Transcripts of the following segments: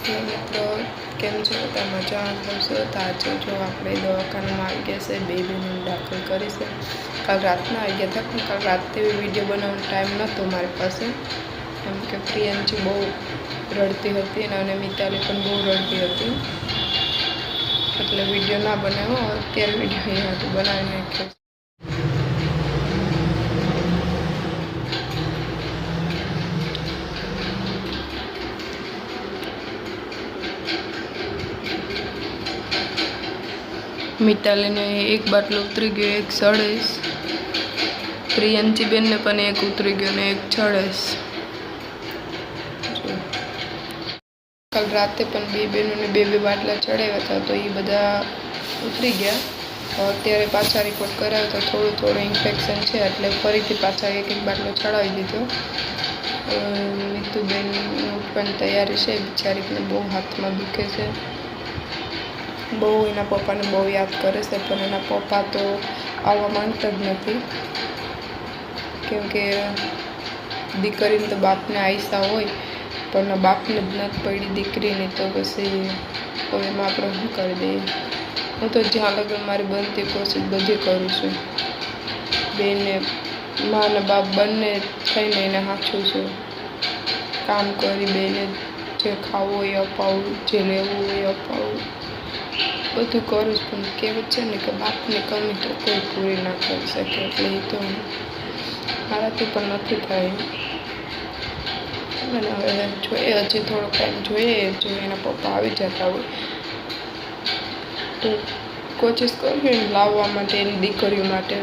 Hello મિત્રો, કેમ છો? બધા મજામાં થશો? તો આજે જો આપણે દવાખાનામાં આવી ગયા છે, બેબીને દાખલ કરી છે. કાલ રાતના આવી ગયા હતા, પણ કાલ રાતે વિડીયો બનાવવાનો ટાઈમ નહોતો મારી પાસે, કેમ કે પ્રિયંશી બહુ રડતી હતી અને મિતાલી પણ બહુ રડતી હતી, એટલે વિડીયો ના બનાવ્યો. અત્યારે વિડીયો અહીંયા હતું બનાવી નાખ્યો. મિતાલીને એક બાટલો ઉતરી ગયો, એક 40. પ્રિયંશી બેનને પણ એક ઉતરી ગયો ને એક 40. કાલ રાતે પણ બે બહેનોને બે બાટલા ચડાવ્યા હતા, તો એ બધા ઉતરી ગયા. અત્યારે પાછા રિપોર્ટ કરાવ્યો તો થોડું ઇન્ફેક્શન છે, એટલે ફરીથી પાછા એક બાટલો ચડાવી દીધો. મિતુબેન પણ તૈયારી છે, બિચારીને બહુ હાથમાં દુખે છે, બહુ એના પપ્પાને બહુ યાદ કરે છે, પણ એના પપ્પા તો આવવા માંગતા જ નથી, કેમકે દીકરીને તો બાપને આઈસા હોય, પણ બાપને જ નથી પડી દીકરીની, તો પછી હવે એમાં આપણે શું કરી દઈએ. હું તો જ્યાં લગન મારી બનતી કોશિશ બધી કરું છું, બેને મા અને બાપ બંને થઈને એને હાંચું છું, કામ કરી બેને જે ખાવું હોય અપાવું, જે લેવું હોય અપાવું, બધું કરું જ. પણ કહેવત છે ને કે બાપની કમી તો કોઈ પૂરી ના કરી શકે, એટલે એ તો મારાથી પણ નથી થાય. અને હવે જોઈએ, હજી થોડો ટાઈમ જોઈએ, જો એના પપ્પા આવી જતા હોય તો કોશિશ કરવી એને લાવવા માટે, એની દીકરીઓ માટે.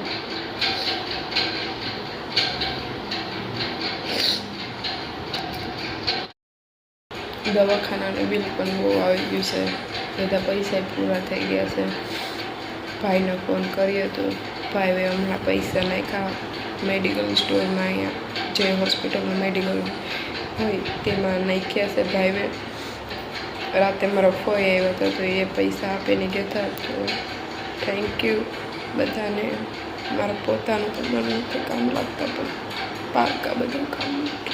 દવાખાનાનું બિલ પણ બહુ આવી ગયું છે, બધા પૈસા પૂરા થઈ ગયા છે. ભાઈને ફોન કર્યો તો ભાઈએ હમણાં પૈસા નાખ્યા મેડિકલ સ્ટોરમાં, અહીંયા જે હોસ્પિટલમાં મેડિકલ હોય તેમાં નાખ્યા છે ભાઈએ. રાતે મારો ફોઈ આવ્યો હતો તો એ પૈસા આપીને ગયા હતા, તો થેન્ક યુ બધાને. મારા પોતાનું તો મને નથી કામ લાગતા, પણ પાકા બધું કામ લાગે.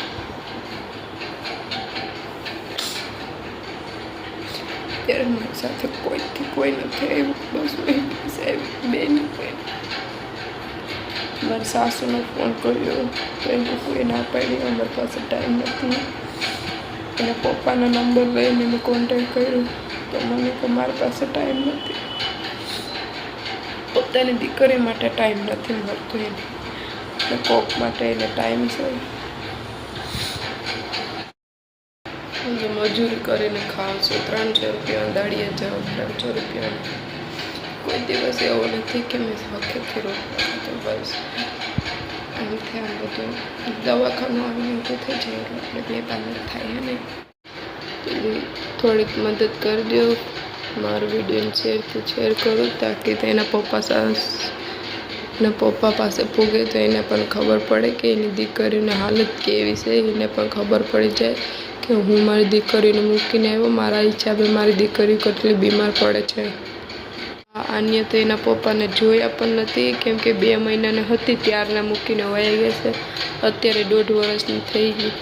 ત્યારે મારી સાથે કોઈથી કોઈ નથી આવ્યું, બસ બેન. મારી સાસુનો ફોન કર્યો તો એને કોઈ ના પાડી, અમારી પાસે ટાઈમ નથી. એના પપ્પાનો નંબર લઈને મેં કોન્ટેક્ટ કર્યો તો મને કે મારી પાસે ટાઈમ નથી, પોતાની દીકરી માટે ટાઈમ નથી મળતો એને, કોક માટે એને ટાઈમ છે. મજૂરી કરીને ખાવ છો, 300 રૂપિયા દાડીએ જાઓ, 300 રૂપિયા. કોઈ દિવસ એવો નથી કે મેં હકેથી રોકવા તો બસ આમથી આમ બધું દવાખાનું આવીને ઊભું થઈ જાય, એટલે આપણે બે પાલર થાય ને. થોડીક મદદ કરી દો, મારો વિડીયોને શેર કરું, તાકી તેના પપ્પા પાસે પૂગે તો એને પણ ખબર પડે કે એની દીકરીની હાલત કેવી છે, એને પણ ખબર પડી જાય કે હું મારી દીકરીને મૂકીને આવ્યો, મારા હિસાબે મારી દીકરી કેટલી બીમાર પડે છે. અન્ય તો એના પપ્પાને જોયા પણ નથી, કેમ કે 2 મહિનાની હતી ત્યારના મૂકીને વયા ગયા છે, અત્યારે 1.5 વર્ષની થઈ ગઈ.